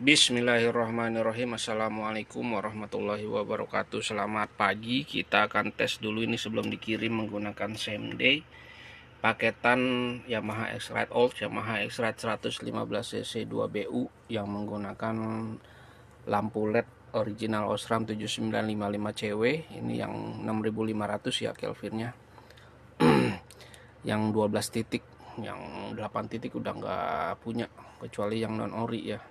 Bismillahirrahmanirrahim. Assalamualaikum warahmatullahi wabarakatuh. Selamat pagi. Kita akan tes dulu ini sebelum dikirim menggunakan same day. Paketan Yamaha X-Ride Old, Yamaha X-Ride 115cc 2BU yang menggunakan lampu LED original Osram 7955CW. Ini yang 6500 ya Kelvinnya. Yang 12 titik, yang 8 titik udah nggak punya, kecuali yang non ori ya.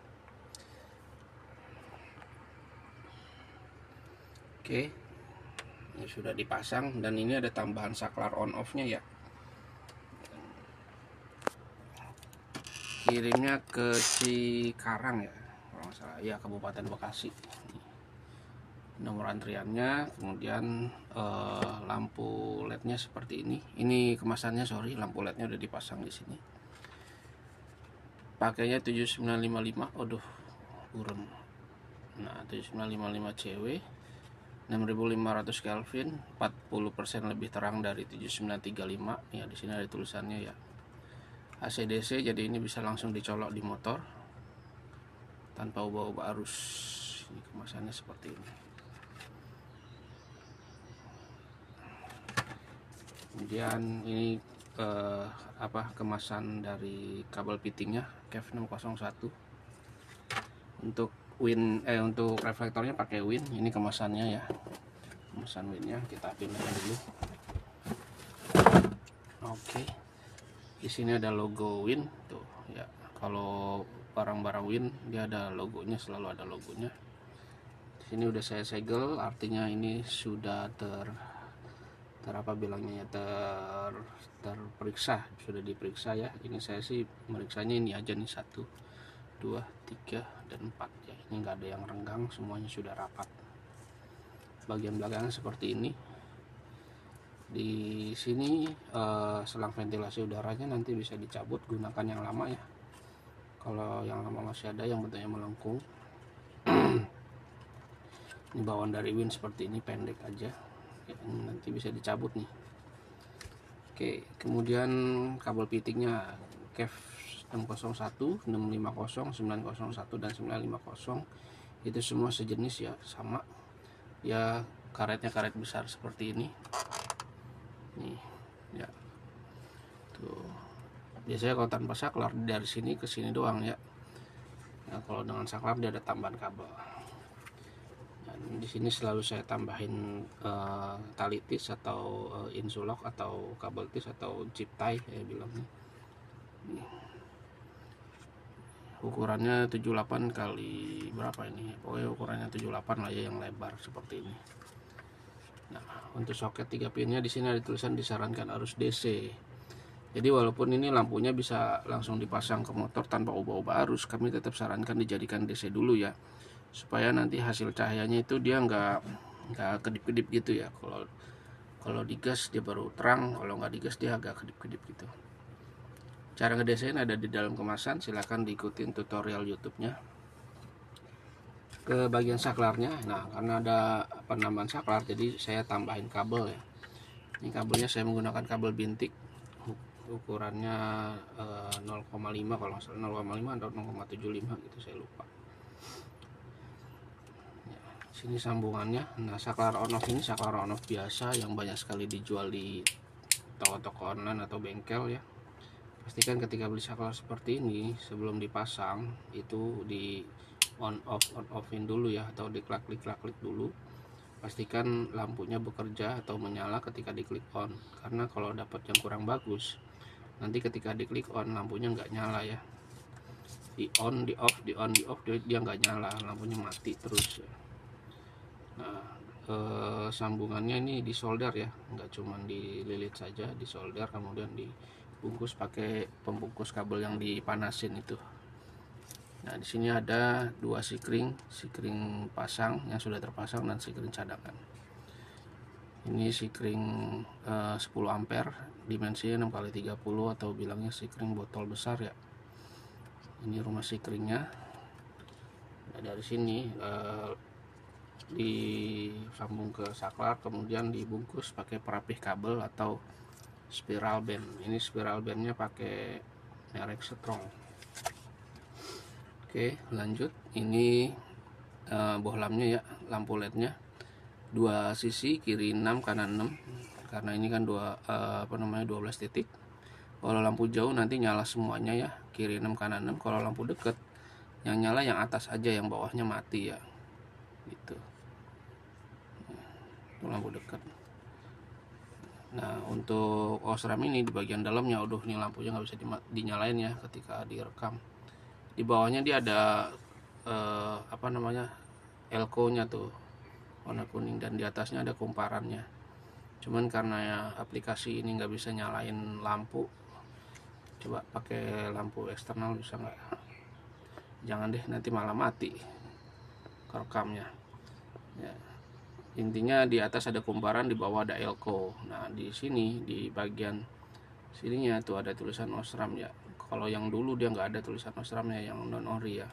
Oke, ini sudah dipasang dan ini ada tambahan saklar on off nya ya. Kirimnya ke Cikarang ya, kalau nggak salah ya, Kabupaten Bekasi. Nomor antriannya, kemudian lampu LED-nya seperti ini. Ini kemasannya, sorry, lampu LED-nya udah dipasang di sini. Pakainya 7955, aduh, burem. Nah, 7955 CW, 6500 Kelvin, 40% lebih terang dari 7935. Ya, di sini ada tulisannya ya. AC/DC, jadi ini bisa langsung dicolok di motor tanpa ubah-ubah arus. Ini kemasannya seperti ini. Kemudian ini kemasan dari kabel fittingnya KEF 601. Untuk untuk reflektornya pakai win. Ini kemasannya ya, kemasan winnya kita pindahkan dulu. Oke, di sini ada logo win tuh ya. Kalau barang-barang win dia ada logonya, selalu ada logonya. Di sini udah saya segel, artinya ini sudah terperiksa, sudah diperiksa ya. Ini saya sih meriksanya ini aja nih, 1, 2, 3, dan 4 ya. Ini nggak ada yang renggang, semuanya sudah rapat. Bagian belakangnya seperti ini. Di sini selang ventilasi udaranya nanti bisa dicabut, gunakan yang lama ya. Kalau yang lama masih ada yang bentuknya melengkung. Ini bawaan dari win seperti ini, pendek aja ya, nanti bisa dicabut nih. Oke, kemudian kabel fittingnya KEF 601, 650, 901, dan 950 itu semua sejenis ya, sama ya. Karetnya karet besar seperti ini nih ya. Tuh, biasanya kalau tanpa saklar dari sini ke sini doang ya. Nah, kalau dengan saklar dia ada tambahan kabel. Dan di sini selalu saya tambahin tali tis atau insulok atau kabel tis atau zip tie saya bilangnya. Ukurannya 78 kali berapa ini, pokoknya ukurannya 78 lah ya, yang lebar seperti ini. Nah, untuk soket 3 pinnya di sini ada tulisan disarankan arus DC. Jadi walaupun ini lampunya bisa langsung dipasang ke motor tanpa ubah-ubah arus, kami tetap sarankan dijadikan DC dulu ya, supaya nanti hasil cahayanya itu dia nggak kedip-kedip gitu ya. Kalau digas dia baru terang, kalau nggak digas dia agak kedip-kedip gitu. Cara ngedesain ada di dalam kemasan, silahkan diikutin tutorial YouTube-nya. Ke bagian saklarnya, nah karena ada penambahan saklar, jadi saya tambahin kabel ya. Ini kabelnya saya menggunakan kabel bintik, ukurannya 0,5 kalau nggak salah, 0,5 atau 0,75 gitu, saya lupa. Sini sambungannya. Nah, saklar on off ini saklar on off biasa yang banyak sekali dijual di toko-toko online atau bengkel ya. Pastikan ketika beli saklar seperti ini, sebelum dipasang itu di on offin dulu ya, atau diklik dulu. Pastikan lampunya bekerja atau menyala ketika diklik on, karena kalau dapat yang kurang bagus, nanti ketika diklik on lampunya nggak nyala ya. Di on di off, di on di off, dia nggak nyala, lampunya mati terus ya. Nah, sambungannya ini disolder ya, nggak cuma dililit saja, disolder kemudian dibungkus pakai pembungkus kabel yang dipanasin itu. Nah, di sini ada 2 sikring pasang yang sudah terpasang dan sikring cadangan. Ini sikring 10 ampere, dimensinya 6x30 atau bilangnya sikring botol besar ya. Ini rumah sikringnya. Nah, dari sini disambung ke saklar, kemudian dibungkus pakai perapih kabel atau spiral band. Ini spiral bandnya pakai merek Strong. Oke, lanjut. Ini bohlamnya ya, lampu LED-nya dua sisi, kiri 6 kanan 6, karena ini kan 12 titik. Kalau lampu jauh nanti nyala semuanya ya, kiri 6 kanan 6. Kalau lampu deket yang nyala yang atas aja, yang bawahnya mati ya, gitu. Itu lampu dekat. Nah, untuk osram ini di bagian dalamnya, aduh, ini lampunya nggak bisa dinyalain ya ketika direkam. Di bawahnya dia ada elko-nya tuh warna kuning, dan di atasnya ada kumparannya. Cuman karena ya aplikasi ini nggak bisa nyalain lampu, coba pakai lampu eksternal bisa nggak? Jangan deh, nanti malah mati kerekamnya ya. Intinya di atas ada kumparan, di bawah ada elko. Nah, di sini di bagian sininya tuh ada tulisan osram ya. Kalau yang dulu dia nggak ada tulisan osramnya, yang non ori ya.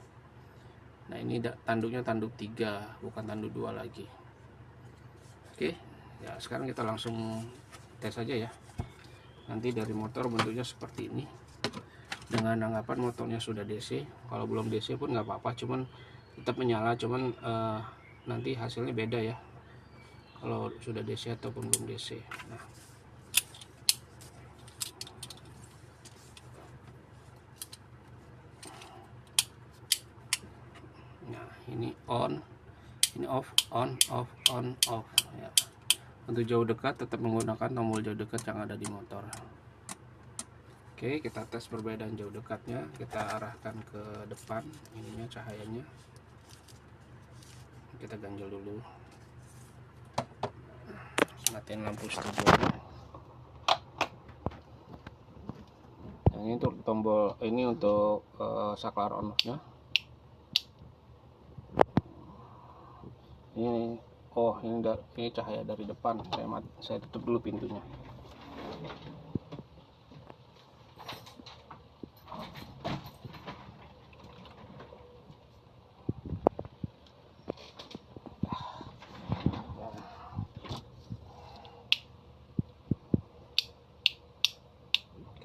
Nah, ini tanduknya tanduk 3, bukan tanduk 2 lagi. Oke ya, sekarang kita langsung tes aja ya. Nanti dari motor bentuknya seperti ini, dengan anggapan motornya sudah DC. Kalau belum DC pun nggak apa-apa, cuman tetap menyala. Cuman nanti hasilnya beda ya kalau sudah DC ataupun belum DC. Nah, ini on, ini off, on, off, on, off ya. Untuk jauh dekat tetap menggunakan tombol jauh dekat yang ada di motor. Oke, kita tes perbedaan jauh dekatnya. Kita arahkan ke depan ininya, cahayanya. Kita ganjel dulu. Matiin lampu stabilizer. Yang ini untuk tombol, ini untuk saklar on off nya. Ini ini cahaya dari depan. Saya tutup dulu pintunya.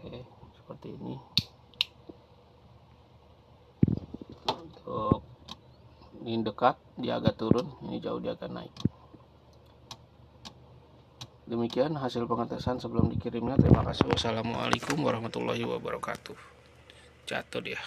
Oke, seperti ini. Untuk ini dekat dia agak turun, ini jauh dia agak naik. Demikian hasil pengetesan sebelum dikirimnya. Terima kasih. Wassalamualaikum warahmatullahi wabarakatuh. Jatuh dia.